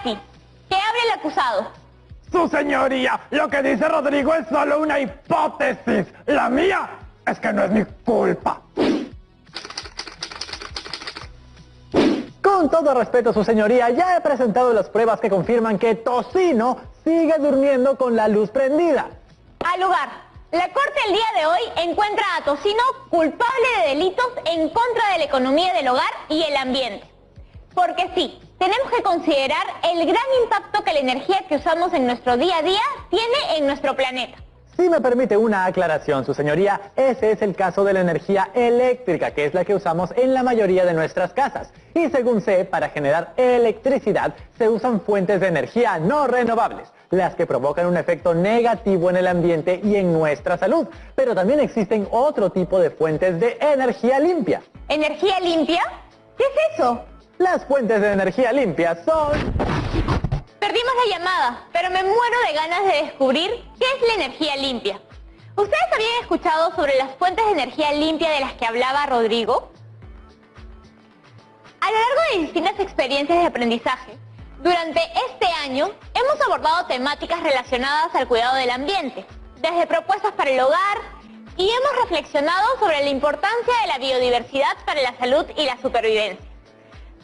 sí. Que hable el acusado. Su señoría, lo que dice Rodrigo es solo una hipótesis. La mía es que no es mi culpa. Con todo respeto, su señoría, ya he presentado las pruebas que confirman que Tocino sigue durmiendo con la luz prendida. Al lugar. La Corte el día de hoy encuentra a Tocino culpable de delitos en contra de la economía del hogar y el ambiente. Porque sí, tenemos que considerar el gran impacto que la energía que usamos en nuestro día a día tiene en nuestro planeta. Si me permite una aclaración, su señoría, ese es el caso de la energía eléctrica, que es la que usamos en la mayoría de nuestras casas. Y según sé, para generar electricidad se usan fuentes de energía no renovables, las que provocan un efecto negativo en el ambiente y en nuestra salud. Pero también existen otro tipo de fuentes de energía limpia. ¿Energía limpia? ¿Qué es eso? Las fuentes de energía limpia son... Perdimos la llamada, pero me muero de ganas de descubrir qué es la energía limpia. ¿Ustedes habían escuchado sobre las fuentes de energía limpia de las que hablaba Rodrigo? A lo largo de distintas experiencias de aprendizaje, durante este año hemos abordado temáticas relacionadas al cuidado del ambiente, desde propuestas para el hogar, y hemos reflexionado sobre la importancia de la biodiversidad para la salud y la supervivencia.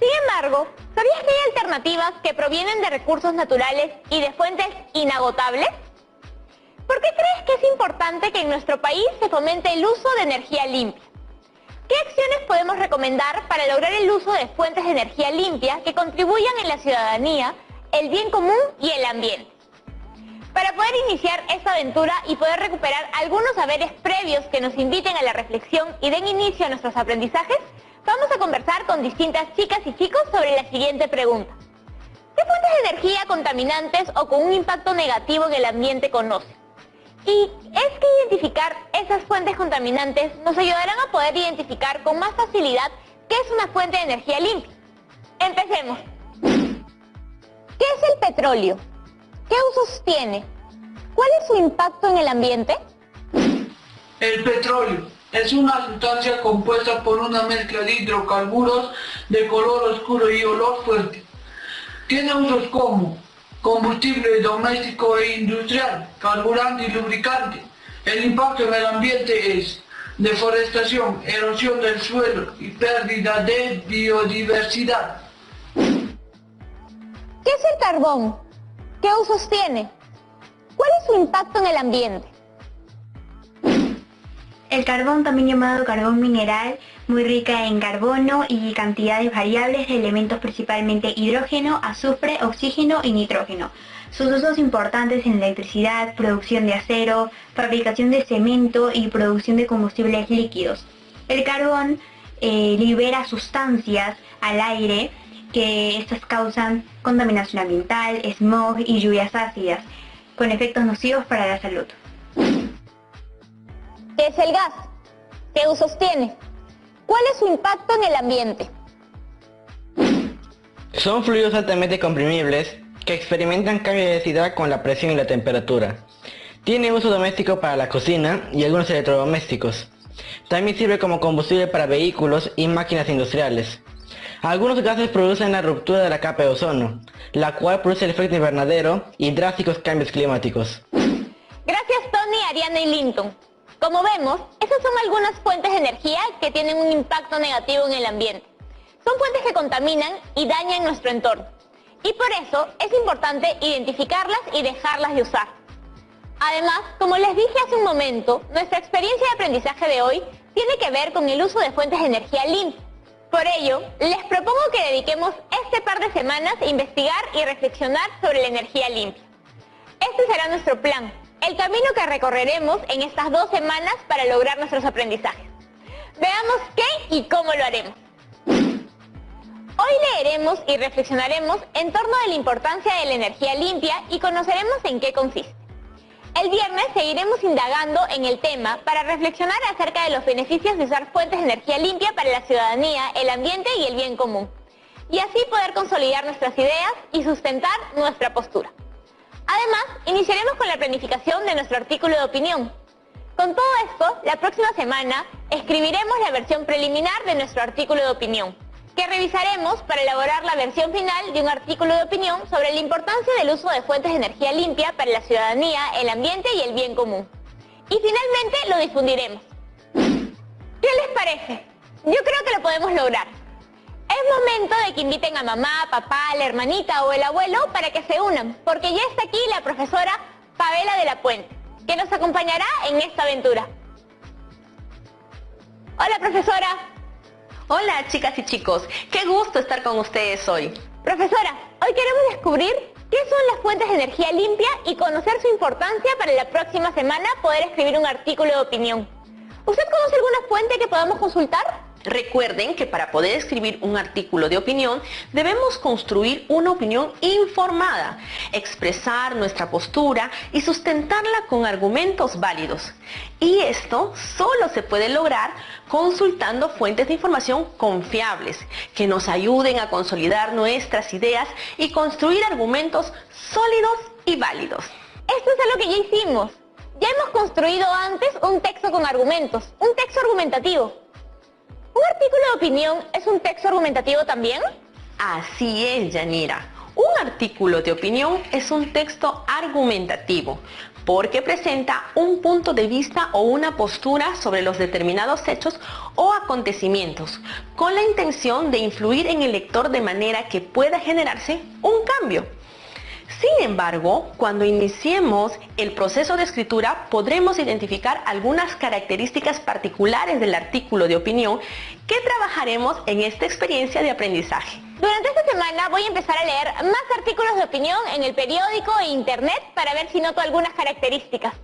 Sin embargo, ¿sabías que hay alternativas que provienen de recursos naturales y de fuentes inagotables? ¿Por qué crees que es importante que en nuestro país se fomente el uso de energía limpia? ¿Qué acciones podemos recomendar para lograr el uso de fuentes de energía limpia que contribuyan en la ciudadanía, el bien común y el ambiente? Para poder iniciar esta aventura y poder recuperar algunos saberes previos que nos inviten a la reflexión y den inicio a nuestros aprendizajes, vamos a conversar con distintas chicas y chicos sobre la siguiente pregunta. ¿Qué fuentes de energía contaminantes o con un impacto negativo en el ambiente conocen? Y es que identificar esas fuentes contaminantes nos ayudarán a poder identificar con más facilidad qué es una fuente de energía limpia. Empecemos. ¿Qué es el petróleo? ¿Qué usos tiene? ¿Cuál es su impacto en el ambiente? El petróleo es una sustancia compuesta por una mezcla de hidrocarburos de color oscuro y olor fuerte. Tiene usos como combustible doméstico e industrial, carburante y lubricante. El impacto en el ambiente es deforestación, erosión del suelo y pérdida de biodiversidad. ¿Qué es el carbón? ¿Qué usos tiene? ¿Cuál es su impacto en el ambiente? El carbón, también llamado carbón mineral, muy rica en carbono y cantidades variables de elementos, principalmente hidrógeno, azufre, oxígeno y nitrógeno. Sus usos importantes en electricidad, producción de acero, fabricación de cemento y producción de combustibles líquidos. El carbón libera sustancias al aire que estas causan contaminación ambiental, smog y lluvias ácidas, con efectos nocivos para la salud. ¿Qué es el gas? ¿Qué usos tiene? ¿Cuál es su impacto en el ambiente? Son fluidos altamente comprimibles que experimentan cambio de densidad con la presión y la temperatura. Tiene uso doméstico para la cocina y algunos electrodomésticos. También sirve como combustible para vehículos y máquinas industriales. Algunos gases producen la ruptura de la capa de ozono, la cual produce el efecto invernadero y drásticos cambios climáticos. Gracias Tony, Ariana y Linton. Como vemos, esas son algunas fuentes de energía que tienen un impacto negativo en el ambiente. Son fuentes que contaminan y dañan nuestro entorno. Y por eso es importante identificarlas y dejarlas de usar. Además, como les dije hace un momento, nuestra experiencia de aprendizaje de hoy tiene que ver con el uso de fuentes de energía limpia. Por ello, les propongo que dediquemos este par de semanas a investigar y reflexionar sobre la energía limpia. Este será nuestro plan, el camino que recorreremos en estas 2 semanas para lograr nuestros aprendizajes. Veamos qué y cómo lo haremos. Hoy leeremos y reflexionaremos en torno a la importancia de la energía limpia y conoceremos en qué consiste. El viernes seguiremos indagando en el tema para reflexionar acerca de los beneficios de usar fuentes de energía limpia para la ciudadanía, el ambiente y el bien común, y así poder consolidar nuestras ideas y sustentar nuestra postura. Además, iniciaremos con la planificación de nuestro artículo de opinión. Con todo esto, la próxima semana escribiremos la versión preliminar de nuestro artículo de opinión, que revisaremos para elaborar la versión final de un artículo de opinión sobre la importancia del uso de fuentes de energía limpia para la ciudadanía, el ambiente y el bien común. Y finalmente lo difundiremos. ¿Qué les parece? Yo creo que lo podemos lograr. Es momento de que inviten a mamá, papá, la hermanita o el abuelo para que se unan, porque ya está aquí la profesora Pavela de la Puente, que nos acompañará en esta aventura. Hola, profesora. Hola, chicas y chicos. Qué gusto estar con ustedes hoy. Profesora, hoy queremos descubrir qué son las fuentes de energía limpia y conocer su importancia para la próxima semana poder escribir un artículo de opinión. ¿Usted conoce alguna fuente que podamos consultar? Recuerden que para poder escribir un artículo de opinión debemos construir una opinión informada, expresar nuestra postura y sustentarla con argumentos válidos. Y esto solo se puede lograr consultando fuentes de información confiables que nos ayuden a consolidar nuestras ideas y construir argumentos sólidos y válidos. Esto es algo que ya hicimos. Ya hemos construido antes un texto con argumentos, un texto argumentativo. ¿Un artículo de opinión es un texto argumentativo también? Así es, Yanira. Un artículo de opinión es un texto argumentativo porque presenta un punto de vista o una postura sobre los determinados hechos o acontecimientos con la intención de influir en el lector de manera que pueda generarse un cambio. Sin embargo, cuando iniciemos el proceso de escritura, podremos identificar algunas características particulares del artículo de opinión que trabajaremos en esta experiencia de aprendizaje. Durante esta semana voy a empezar a leer más artículos de opinión en el periódico e internet para ver si noto algunas características.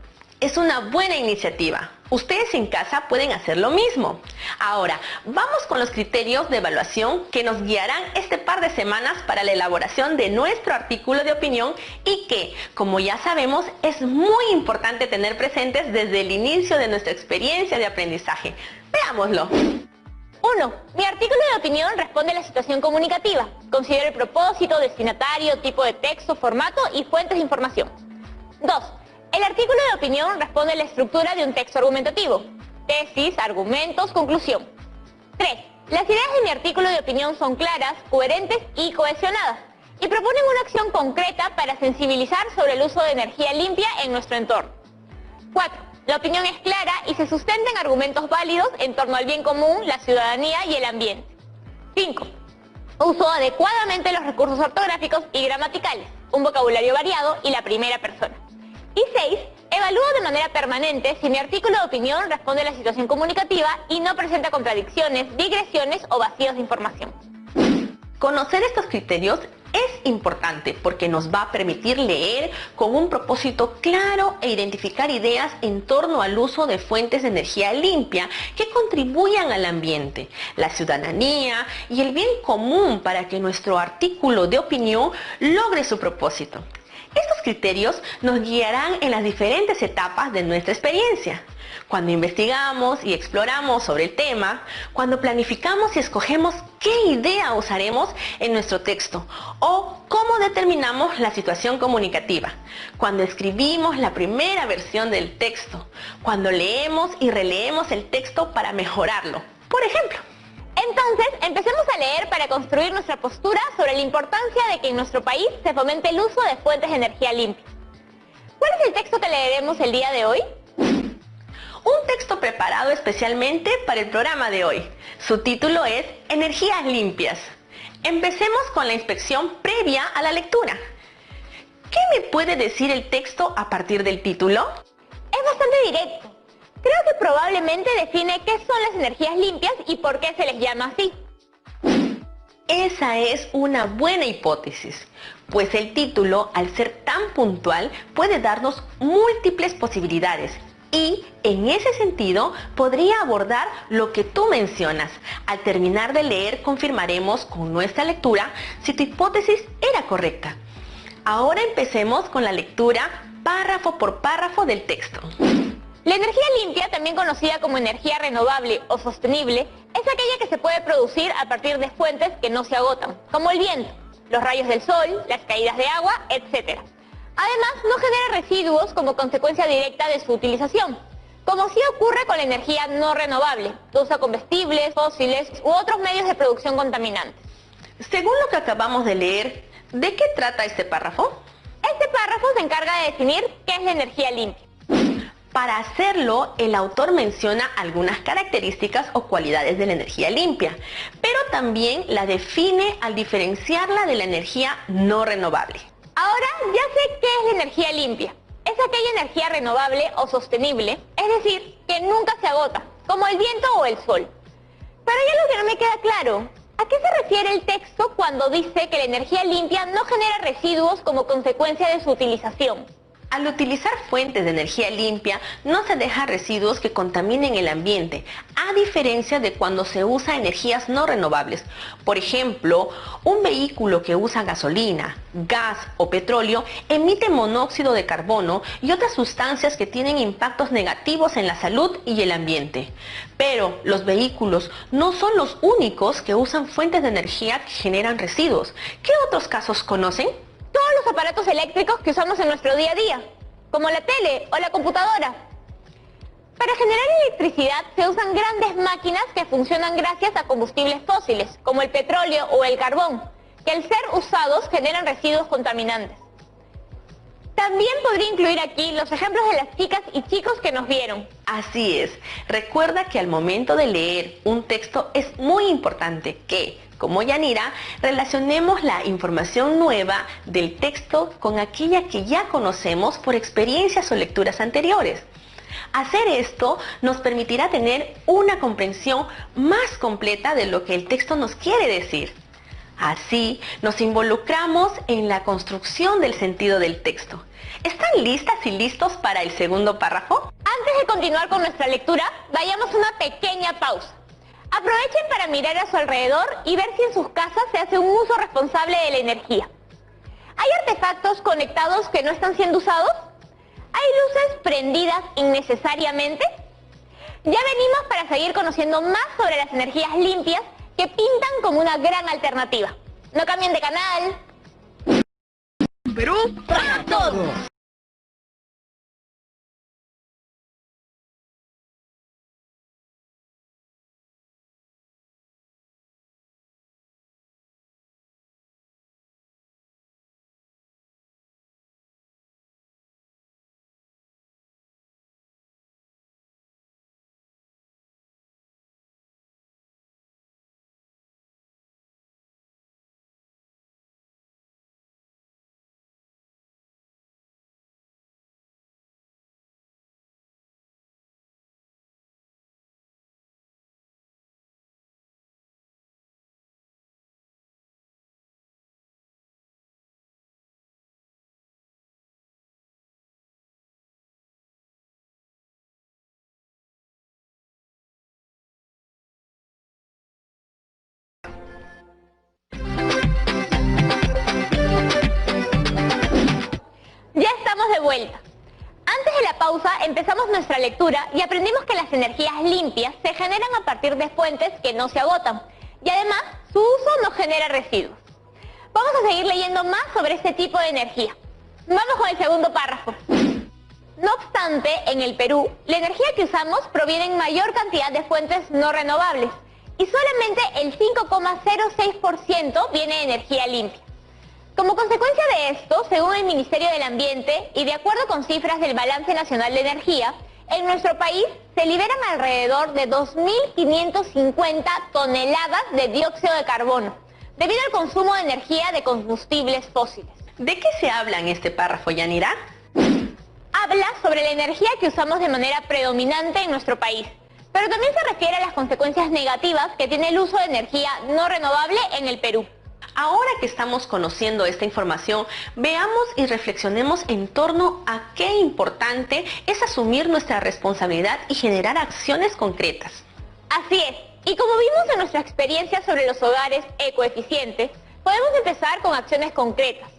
Es una buena iniciativa. Ustedes en casa pueden hacer lo mismo. Ahora, vamos con los criterios de evaluación que nos guiarán este par de semanas para la elaboración de nuestro artículo de opinión y que, como ya sabemos, es muy importante tener presentes desde el inicio de nuestra experiencia de aprendizaje. Veámoslo. 1. Mi artículo de opinión responde a la situación comunicativa. Considero el propósito, destinatario, tipo de texto, formato y fuentes de información. 2. El artículo de opinión responde a la estructura de un texto argumentativo. Tesis, argumentos, conclusión. 3. Las ideas de mi artículo de opinión son claras, coherentes y cohesionadas, y proponen una acción concreta para sensibilizar sobre el uso de energía limpia en nuestro entorno. 4. La opinión es clara y se sustenta en argumentos válidos en torno al bien común, la ciudadanía y el ambiente. 5. Uso adecuadamente los recursos ortográficos y gramaticales, un vocabulario variado y la primera persona. Y 6. Evalúo de manera permanente si mi artículo de opinión responde a la situación comunicativa y no presenta contradicciones, digresiones o vacíos de información. Conocer estos criterios es importante porque nos va a permitir leer con un propósito claro e identificar ideas en torno al uso de fuentes de energía limpia que contribuyan al ambiente, la ciudadanía y el bien común para que nuestro artículo de opinión logre su propósito. Estos criterios nos guiarán en las diferentes etapas de nuestra experiencia. Cuando investigamos y exploramos sobre el tema, cuando planificamos y escogemos qué idea usaremos en nuestro texto o cómo determinamos la situación comunicativa, cuando escribimos la primera versión del texto, cuando leemos y releemos el texto para mejorarlo, por ejemplo. Entonces, empecemos a leer para construir nuestra postura sobre la importancia de que en nuestro país se fomente el uso de fuentes de energía limpia. ¿Cuál es el texto que leeremos el día de hoy? Un texto preparado especialmente para el programa de hoy. Su título es Energías limpias. Empecemos con la inspección previa a la lectura. ¿Qué me puede decir el texto a partir del título? Es bastante directo. Creo que probablemente define qué son las energías limpias y por qué se les llama así. Esa es una buena hipótesis, pues el título, al ser tan puntual, puede darnos múltiples posibilidades y, en ese sentido, podría abordar lo que tú mencionas. Al terminar de leer, confirmaremos con nuestra lectura si tu hipótesis era correcta. Ahora empecemos con la lectura párrafo por párrafo del texto. La energía limpia, también conocida como energía renovable o sostenible, es aquella que se puede producir a partir de fuentes que no se agotan, como el viento, los rayos del sol, las caídas de agua, etc. Además, no genera residuos como consecuencia directa de su utilización. como sí ocurre con la energía no renovable, que usa combustibles, fósiles u otros medios de producción contaminantes. Según lo que acabamos de leer, ¿de qué trata este párrafo? Este párrafo se encarga de definir qué es la energía limpia. Para hacerlo, el autor menciona algunas características o cualidades de la energía limpia, pero también la define al diferenciarla de la energía no renovable. Ahora ya sé qué es la energía limpia. Es aquella energía renovable o sostenible, es decir, que nunca se agota, como el viento o el sol. Pero hay algo que no me queda claro. ¿A qué se refiere el texto cuando dice que la energía limpia no genera residuos como consecuencia de su utilización? Al utilizar fuentes de energía limpia, no se dejan residuos que contaminen el ambiente, a diferencia de cuando se usa energías no renovables. Por ejemplo, un vehículo que usa gasolina, gas o petróleo emite monóxido de carbono y otras sustancias que tienen impactos negativos en la salud y el ambiente. Pero los vehículos no son los únicos que usan fuentes de energía que generan residuos. ¿Qué otros casos conocen? Todos los aparatos eléctricos que usamos en nuestro día a día, como la tele o la computadora. Para generar electricidad se usan grandes máquinas que funcionan gracias a combustibles fósiles, como el petróleo o el carbón, que al ser usados generan residuos contaminantes. También podría incluir aquí los ejemplos de las chicas y chicos que nos vieron. Así es. Recuerda que al momento de leer un texto es muy importante que, como Yanira, relacionemos la información nueva del texto con aquella que ya conocemos por experiencias o lecturas anteriores. Hacer esto nos permitirá tener una comprensión más completa de lo que el texto nos quiere decir. Así, nos involucramos en la construcción del sentido del texto. ¿Están listas y listos para el segundo párrafo? Antes de continuar con nuestra lectura, vayamos a una pequeña pausa. Aprovechen para mirar a su alrededor y ver si en sus casas se hace un uso responsable de la energía. ¿Hay artefactos conectados que no están siendo usados? ¿Hay luces prendidas innecesariamente? Ya venimos para seguir conociendo más sobre las energías limpias que pintan como una gran alternativa. No cambien de canal. Perú para todos. Ya estamos de vuelta. Antes de la pausa empezamos nuestra lectura y aprendimos que las energías limpias se generan a partir de fuentes que no se agotan y además su uso no genera residuos. Vamos a seguir leyendo más sobre este tipo de energía. Vamos con el segundo párrafo. No obstante, en el Perú, la energía que usamos proviene en mayor cantidad de fuentes no renovables y solamente el 5,06% viene de energía limpia. Como consecuencia de esto, según el Ministerio del Ambiente y de acuerdo con cifras del Balance Nacional de Energía, en nuestro país se liberan alrededor de 2.550 toneladas de dióxido de carbono, debido al consumo de energía de combustibles fósiles. ¿De qué se habla en este párrafo, Yanira? Habla sobre la energía que usamos de manera predominante en nuestro país, pero también se refiere a las consecuencias negativas que tiene el uso de energía no renovable en el Perú. Ahora que estamos conociendo esta información, veamos y reflexionemos en torno a qué importante es asumir nuestra responsabilidad y generar acciones concretas. Así es, y como vimos en nuestra experiencia sobre los hogares ecoeficientes, podemos empezar con acciones concretas.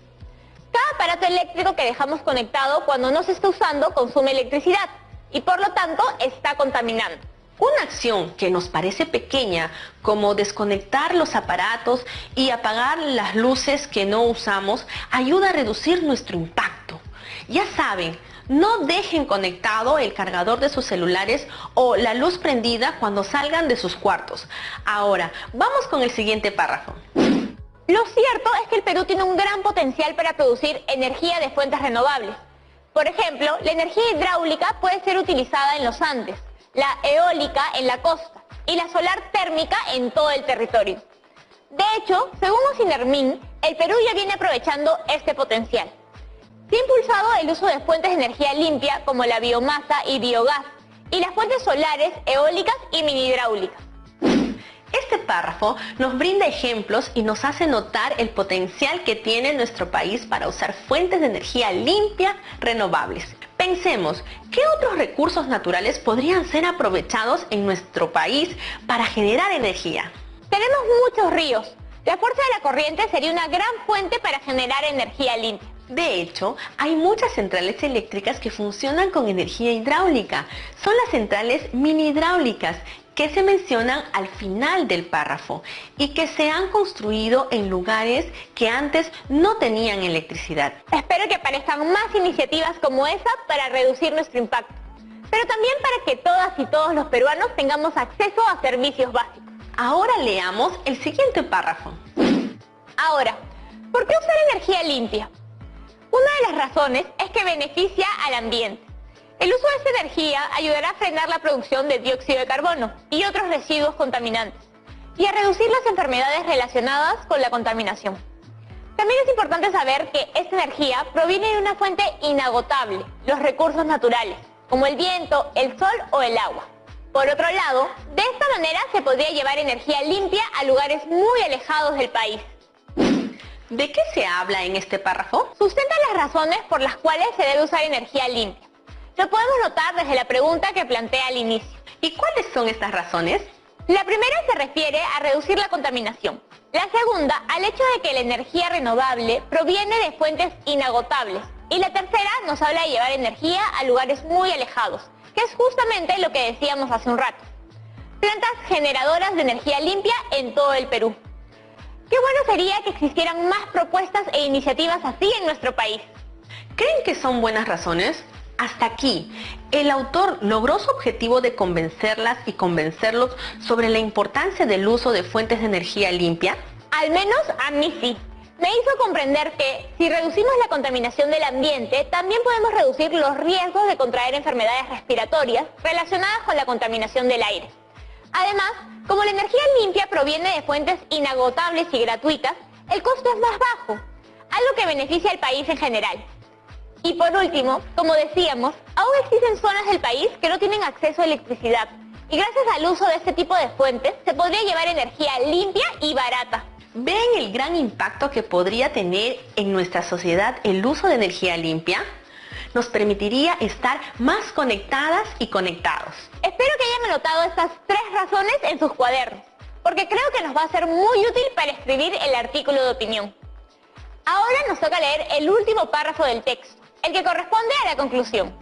Cada aparato eléctrico que dejamos conectado cuando no se está usando consume electricidad y por lo tanto está contaminando. Una acción que nos parece pequeña, como desconectar los aparatos y apagar las luces que no usamos, ayuda a reducir nuestro impacto. Ya saben, no dejen conectado el cargador de sus celulares o la luz prendida cuando salgan de sus cuartos. Ahora, vamos con el siguiente párrafo. Lo cierto es que el Perú tiene un gran potencial para producir energía de fuentes renovables. Por ejemplo, la energía hidráulica puede ser utilizada en los Andes, la eólica en la costa y la solar térmica en todo el territorio. De hecho, según Ocinermin, el Perú ya viene aprovechando este potencial. Se ha impulsado el uso de fuentes de energía limpia como la biomasa y biogás y las fuentes solares, eólicas y mini hidráulicas. Este párrafo nos brinda ejemplos y nos hace notar el potencial que tiene nuestro país para usar fuentes de energía limpia renovables. Pensemos, ¿qué otros recursos naturales podrían ser aprovechados en nuestro país para generar energía? Tenemos muchos ríos. La fuerza de la corriente sería una gran fuente para generar energía limpia. De hecho, hay muchas centrales eléctricas que funcionan con energía hidráulica. Son las centrales mini hidráulicas que se mencionan al final del párrafo y que se han construido en lugares que antes no tenían electricidad. Espero que aparezcan más iniciativas como esa para reducir nuestro impacto, pero también para que todas y todos los peruanos tengamos acceso a servicios básicos. Ahora leamos el siguiente párrafo. Ahora, ¿por qué usar energía limpia? Una de las razones es que beneficia al ambiente. El uso de esta energía ayudará a frenar la producción de dióxido de carbono y otros residuos contaminantes y a reducir las enfermedades relacionadas con la contaminación. También es importante saber que esta energía proviene de una fuente inagotable, los recursos naturales, como el viento, el sol o el agua. Por otro lado, de esta manera se podría llevar energía limpia a lugares muy alejados del país. ¿De qué se habla en este párrafo? Sustenta las razones por las cuales se debe usar energía limpia. Lo podemos notar desde la pregunta que plantea al inicio. ¿Y cuáles son estas razones? La primera se refiere a reducir la contaminación. La segunda, al hecho de que la energía renovable proviene de fuentes inagotables. Y la tercera nos habla de llevar energía a lugares muy alejados, que es justamente lo que decíamos hace un rato. Plantas generadoras de energía limpia en todo el Perú. Qué bueno sería que existieran más propuestas e iniciativas así en nuestro país. ¿Creen que son buenas razones? Hasta aquí, ¿el autor logró su objetivo de convencerlas y convencerlos sobre la importancia del uso de fuentes de energía limpia? Al menos a mí sí. Me hizo comprender que si reducimos la contaminación del ambiente, también podemos reducir los riesgos de contraer enfermedades respiratorias relacionadas con la contaminación del aire. Además, como la energía limpia proviene de fuentes inagotables y gratuitas, el costo es más bajo, algo que beneficia al país en general. Y por último, como decíamos, aún existen zonas del país que no tienen acceso a electricidad, y gracias al uso de este tipo de fuentes se podría llevar energía limpia y barata. ¿Ven el gran impacto que podría tener en nuestra sociedad el uso de energía limpia? Nos permitiría estar más conectadas y conectados. Espero que hayan anotado estas 3 razones en sus cuadernos, porque creo que nos va a ser muy útil para escribir el artículo de opinión. Ahora nos toca leer el último párrafo del texto, el que corresponde a la conclusión.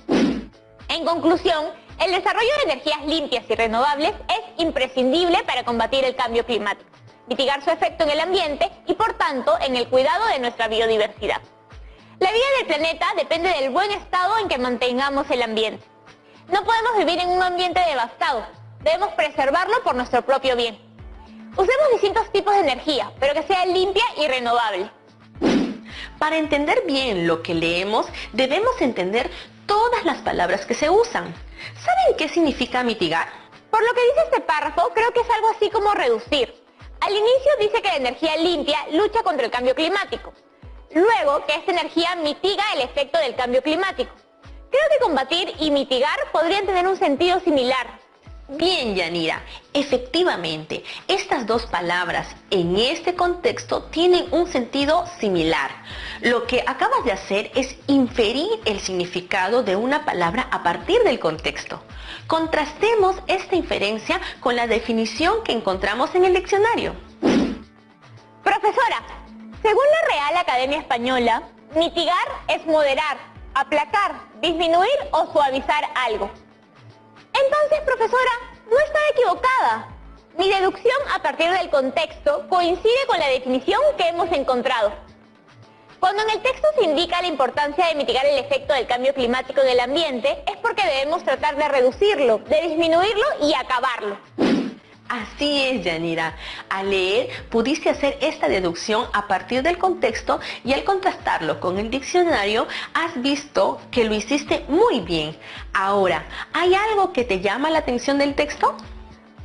En conclusión, el desarrollo de energías limpias y renovables es imprescindible para combatir el cambio climático, mitigar su efecto en el ambiente y, por tanto, en el cuidado de nuestra biodiversidad. La vida del planeta depende del buen estado en que mantengamos el ambiente. No podemos vivir en un ambiente devastado, debemos preservarlo por nuestro propio bien. Usemos distintos tipos de energía, pero que sea limpia y renovable. Para entender bien lo que leemos, debemos entender todas las palabras que se usan. ¿Saben qué significa mitigar? Por lo que dice este párrafo, creo que es algo así como reducir. Al inicio dice que la energía limpia lucha contra el cambio climático. Luego, que esta energía mitiga el efecto del cambio climático. Creo que combatir y mitigar podrían tener un sentido similar. Bien, Yanira, efectivamente, estas dos palabras en este contexto tienen un sentido similar. Lo que acabas de hacer es inferir el significado de una palabra a partir del contexto. Contrastemos esta inferencia con la definición que encontramos en el diccionario. Profesora, según la Real Academia Española, mitigar es moderar, aplacar, disminuir o suavizar algo. Entonces, profesora, no está equivocada. Mi deducción a partir del contexto coincide con la definición que hemos encontrado. Cuando en el texto se indica la importancia de mitigar el efecto del cambio climático en el ambiente, es porque debemos tratar de reducirlo, de disminuirlo y acabarlo. Así es, Yanira. Al leer pudiste hacer esta deducción a partir del contexto y al contrastarlo con el diccionario has visto que lo hiciste muy bien. Ahora, ¿hay algo que te llama la atención del texto?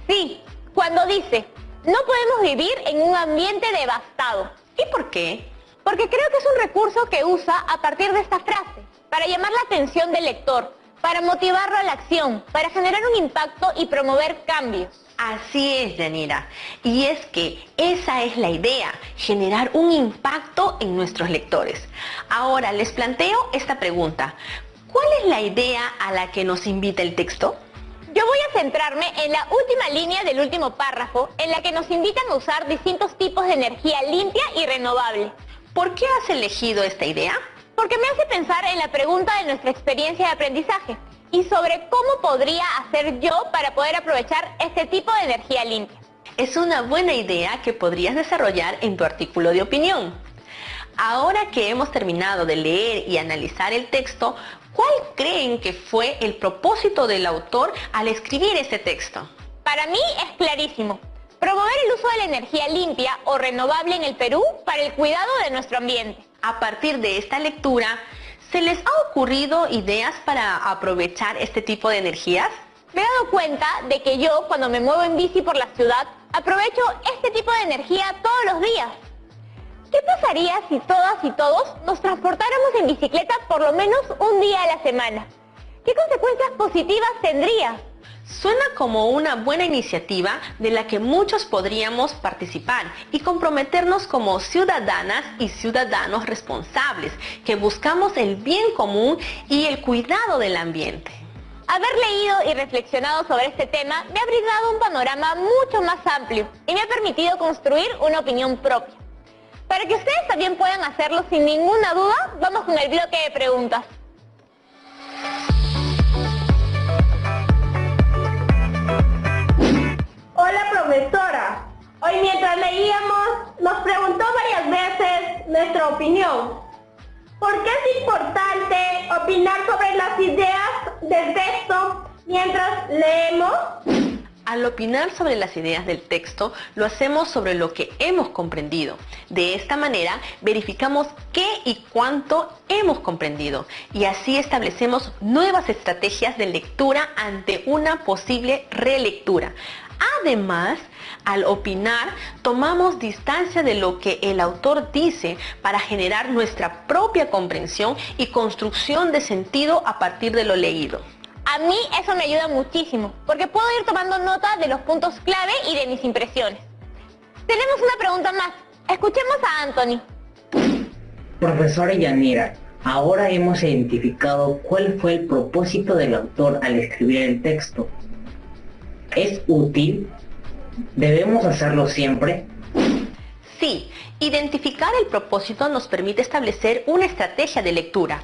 Sí, cuando dice, no podemos vivir en un ambiente devastado. ¿Y por qué? Porque creo que es un recurso que usa a partir de esta frase, para llamar la atención del lector, para motivarlo a la acción, para generar un impacto y promover cambios. Así es, Yanira. Y es que esa es la idea, generar un impacto en nuestros lectores. Ahora les planteo esta pregunta. ¿Cuál es la idea a la que nos invita el texto? Yo voy a centrarme en la última línea del último párrafo, en la que nos invitan a usar distintos tipos de energía limpia y renovable. ¿Por qué has elegido esta idea? Porque me hace pensar en la pregunta de nuestra experiencia de aprendizaje y sobre cómo podría hacer yo para poder aprovechar este tipo de energía limpia. Es una buena idea que podrías desarrollar en tu artículo de opinión. Ahora que hemos terminado de leer y analizar el texto, ¿cuál creen que fue el propósito del autor al escribir este texto? Para mí es clarísimo. Promover el uso de la energía limpia o renovable en el Perú para el cuidado de nuestro ambiente. A partir de esta lectura, ¿se les ha ocurrido ideas para aprovechar este tipo de energías? Me he dado cuenta de que yo, cuando me muevo en bici por la ciudad, aprovecho este tipo de energía todos los días. ¿Qué pasaría si todas y todos nos transportáramos en bicicleta por lo menos un día a la semana? ¿Qué consecuencias positivas tendría? Suena como una buena iniciativa de la que muchos podríamos participar y comprometernos como ciudadanas y ciudadanos responsables que buscamos el bien común y el cuidado del ambiente. Haber leído y reflexionado sobre este tema me ha brindado un panorama mucho más amplio y me ha permitido construir una opinión propia. Para que ustedes también puedan hacerlo sin ninguna duda, vamos con el bloque de preguntas. Hola profesora, hoy mientras leíamos nos preguntó varias veces nuestra opinión. ¿Por qué es importante opinar sobre las ideas del texto mientras leemos? Al opinar sobre las ideas del texto, lo hacemos sobre lo que hemos comprendido. De esta manera, verificamos qué y cuánto hemos comprendido y así establecemos nuevas estrategias de lectura ante una posible relectura. Además, al opinar, tomamos distancia de lo que el autor dice para generar nuestra propia comprensión y construcción de sentido a partir de lo leído. A mí eso me ayuda muchísimo, porque puedo ir tomando nota de los puntos clave y de mis impresiones. Tenemos una pregunta más. Escuchemos a Anthony. Profesora Yanira, ahora hemos identificado cuál fue el propósito del autor al escribir el texto. ¿Es útil? ¿Debemos hacerlo siempre? Sí, identificar el propósito nos permite establecer una estrategia de lectura.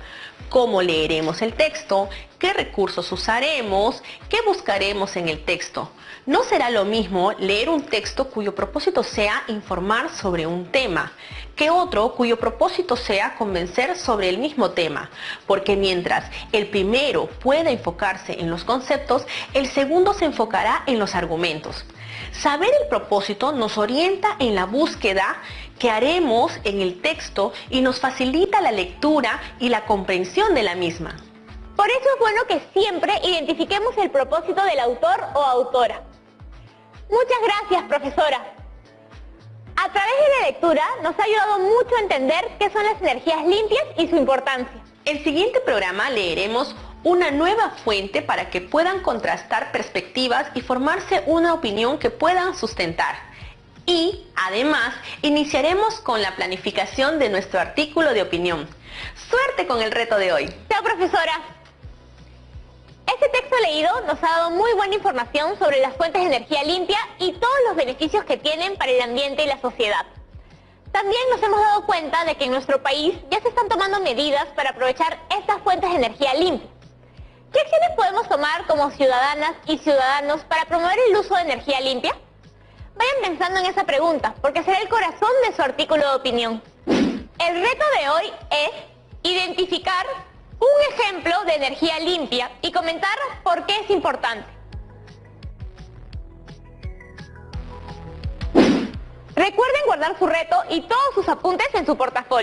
¿Cómo leeremos el texto? ¿Qué recursos usaremos? ¿Qué buscaremos en el texto? No será lo mismo leer un texto cuyo propósito sea informar sobre un tema, que otro cuyo propósito sea convencer sobre el mismo tema, porque mientras el primero pueda enfocarse en los conceptos, el segundo se enfocará en los argumentos. Saber el propósito nos orienta en la búsqueda que haremos en el texto y nos facilita la lectura y la comprensión de la misma. Por eso es bueno que siempre identifiquemos el propósito del autor o autora. Muchas gracias, profesora. A través de la lectura nos ha ayudado mucho a entender qué son las energías limpias y su importancia. El siguiente programa leeremos una nueva fuente para que puedan contrastar perspectivas y formarse una opinión que puedan sustentar. Y, además, iniciaremos con la planificación de nuestro artículo de opinión. ¡Suerte con el reto de hoy! Chao, profesora. Este texto leído nos ha dado muy buena información sobre las fuentes de energía limpia y todos los beneficios que tienen para el ambiente y la sociedad. También nos hemos dado cuenta de que en nuestro país ya se están tomando medidas para aprovechar estas fuentes de energía limpia. ¿Qué acciones podemos tomar como ciudadanas y ciudadanos para promover el uso de energía limpia? Vayan pensando en esa pregunta, porque será el corazón de su artículo de opinión. El reto de hoy es identificar un ejemplo de energía limpia y comentar por qué es importante. Recuerden guardar su reto y todos sus apuntes en su portafolio.